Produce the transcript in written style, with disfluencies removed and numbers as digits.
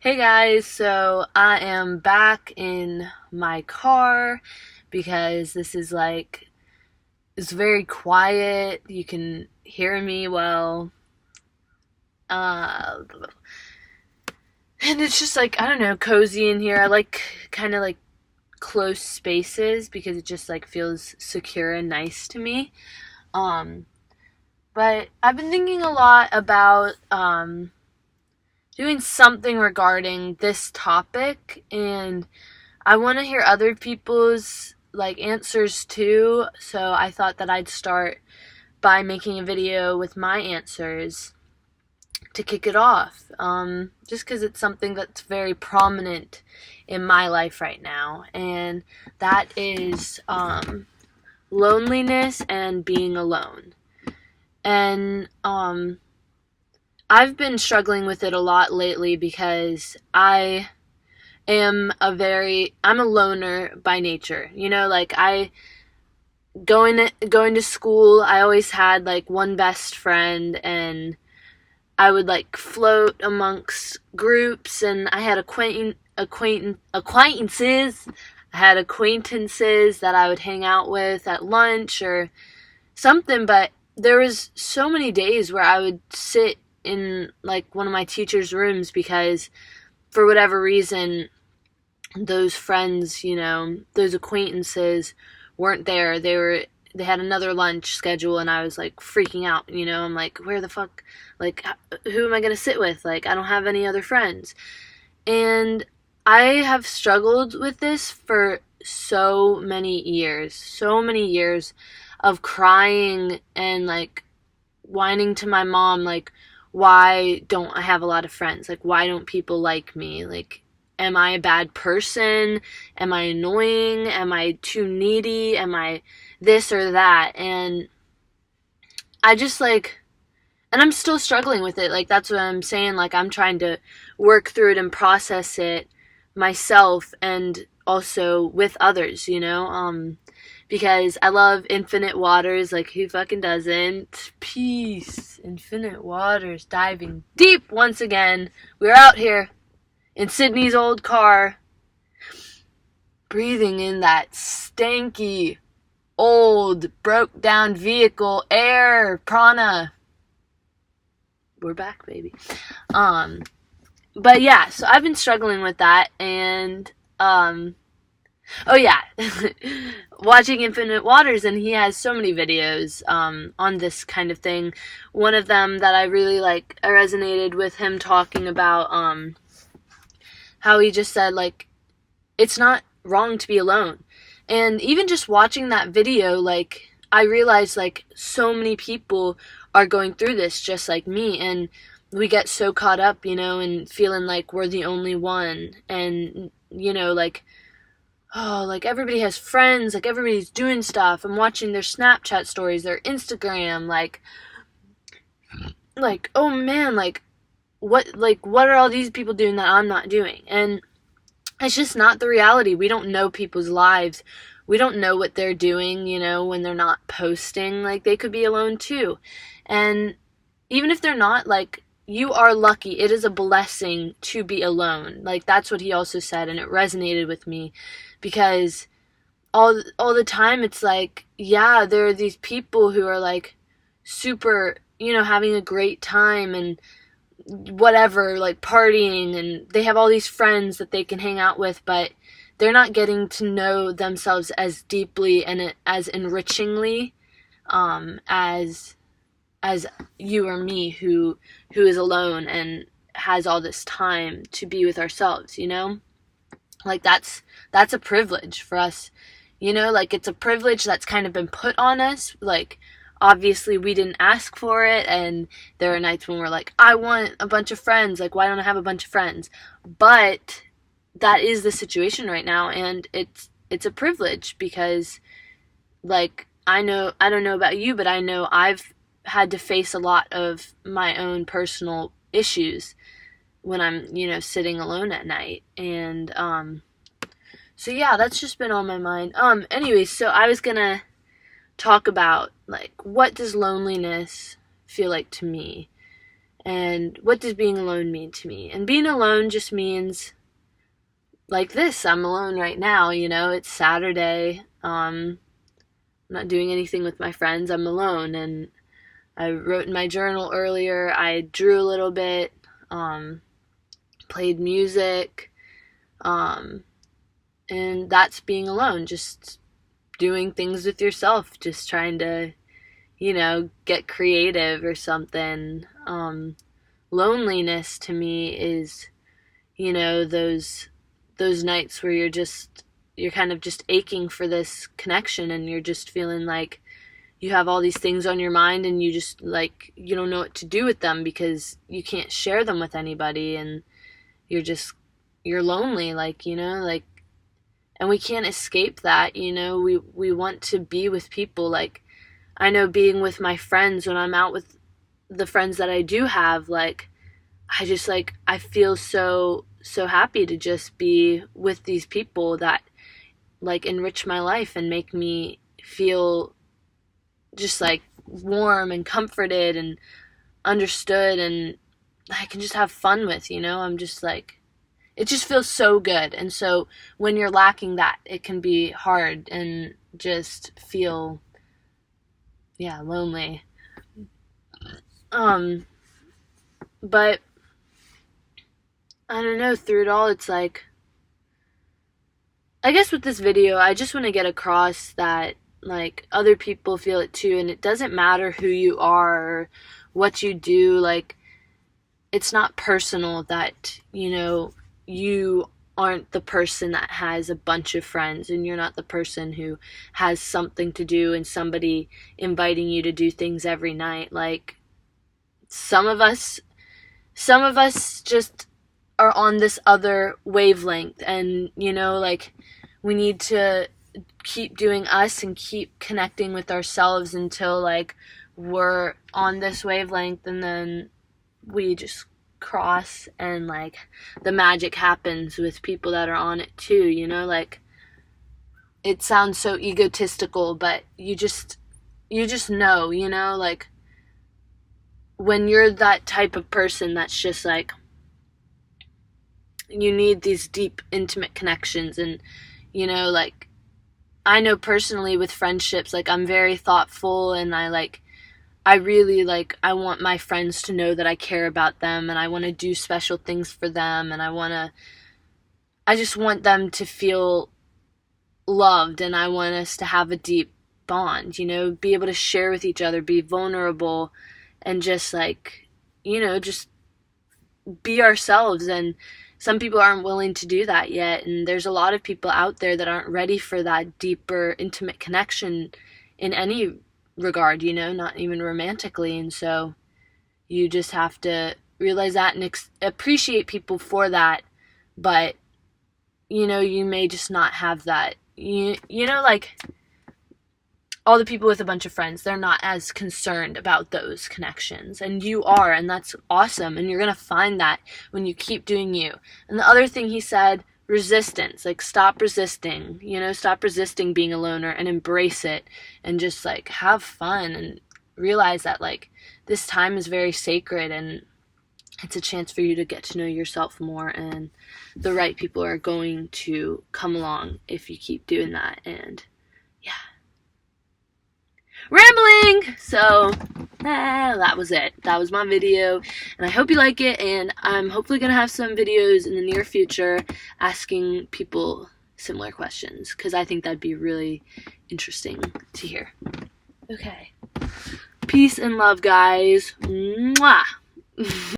Hey guys, so I am back in my car because it's very quiet. You can hear me well. Uh, and it's just I don't know, cozy in here. I like kind of like close spaces because it just feels secure and nice to me. Um, but I've been thinking a lot about doing something regarding this topic, and I want to hear other people's answers too, so I thought that I'd start by making a video with my answers to kick it off. Just because it's something that's very prominent in my life right now, and that is loneliness and being alone. And I've been struggling with it a lot lately because I'm a loner by nature. I going to school, I always had one best friend, and I would float amongst groups, and I had acquaintances. I had acquaintances that I would hang out with at lunch or something, but there was so many days where I would sit in one of my teacher's rooms because for whatever reason those friends, those acquaintances weren't there. They had another lunch schedule, and I was freaking out, I'm like, where the fuck, who am I going to sit with? I don't have any other friends. And I have struggled with this for so many years of crying and whining to my mom, why don't I have a lot of friends? Why don't people like me? Am I a bad person? Am I annoying? Am I too needy? Am I this or that? And I just and I'm still struggling with it. That's what I'm saying. I'm trying to work through it and process it myself and also with others, because I love Infinite Waters. Who fucking doesn't? Peace. Infinite Waters, diving deep once again. We're out here in Sydney's old car, breathing in that stanky, old, broke down vehicle air, prana. We're back, baby. But yeah, so I've been struggling with that, and oh yeah, watching Infinite Waters, and he has so many videos on this kind of thing. One of them that I really I resonated with him talking about how he just said it's not wrong to be alone. And even just watching that video, I realized so many people are going through this just like me, and we get so caught up, and feeling we're the only one, and oh, everybody has friends, everybody's doing stuff. I'm watching their Snapchat stories, their Instagram, oh man, what are all these people doing that I'm not doing? And it's just not the reality. We don't know people's lives. We don't know what they're doing, when they're not posting. They could be alone too. And even if they're not, you are lucky. It is a blessing to be alone. That's what he also said, and it resonated with me because all the time it's yeah, there are these people who are super, having a great time and whatever, partying, and they have all these friends that they can hang out with, but they're not getting to know themselves as deeply and as enrichingly as you or me who is alone and has all this time to be with ourselves, that's a privilege for us, it's a privilege that's kind of been put on us. Obviously we didn't ask for it, and there are nights when we're I want a bunch of friends, why don't I have a bunch of friends? But that is the situation right now, and it's a privilege because I don't know about you, but I know I've had to face a lot of my own personal issues when I'm, sitting alone at night. And so yeah, that's just been on my mind. Anyways, so I was gonna talk about what does loneliness feel like to me, And what does being alone mean to me? And being alone just means like this. I'm alone right now, it's Saturday. I'm not doing anything with my friends. I'm alone. And I wrote in my journal earlier. I drew a little bit, played music, and that's being alone. Just doing things with yourself, just trying to, get creative or something. Loneliness to me is, those nights where you're kind of just aching for this connection, and you're just feeling like you have all these things on your mind, and you just you don't know what to do with them because you can't share them with anybody, and you're lonely, and we can't escape that. We want to be with people. I know being with my friends, when I'm out with the friends that I do have, I feel so happy to just be with these people that enrich my life and make me feel just warm and comforted and understood, and I can just have fun with, I'm just it just feels so good. And so when you're lacking that, it can be hard and just feel lonely. But I don't know, through it all, it's I guess with this video, I just want to get across that other people feel it too, and it doesn't matter who you are or what you do. It's not personal that, you aren't the person that has a bunch of friends, and you're not the person who has something to do and somebody inviting you to do things every night. Some of us just are on this other wavelength, and we need to keep doing us and keep connecting with ourselves until we're on this wavelength, and then we just cross, and the magic happens with people that are on it too. It sounds so egotistical, but you just know, when you're that type of person that's just you need these deep, intimate connections. And I know personally with friendships, I'm very thoughtful, and I really I want my friends to know that I care about them, and I want to do special things for them, and I just want them to feel loved, and I want us to have a deep bond, be able to share with each other, be vulnerable, and just just be ourselves. And some people aren't willing to do that yet, and there's a lot of people out there that aren't ready for that deeper, intimate connection in any regard, not even romantically. And so you just have to realize that and appreciate people for that. But you may just not have that. All the people with a bunch of friends, they're not as concerned about those connections, and you are, and that's awesome, and you're gonna find that when you keep doing you. And the other thing he said, resistance, stop resisting, stop resisting being a loner, and embrace it, and just have fun, and realize that this time is very sacred, and it's a chance for you to get to know yourself more, and the right people are going to come along if you keep doing that. And yeah, rambling. So that was it. That was my video, and I hope you like it, and I'm hopefully gonna have some videos in the near future asking people similar questions, because I think that'd be really interesting to hear. Okay, peace and love, guys. Mwah.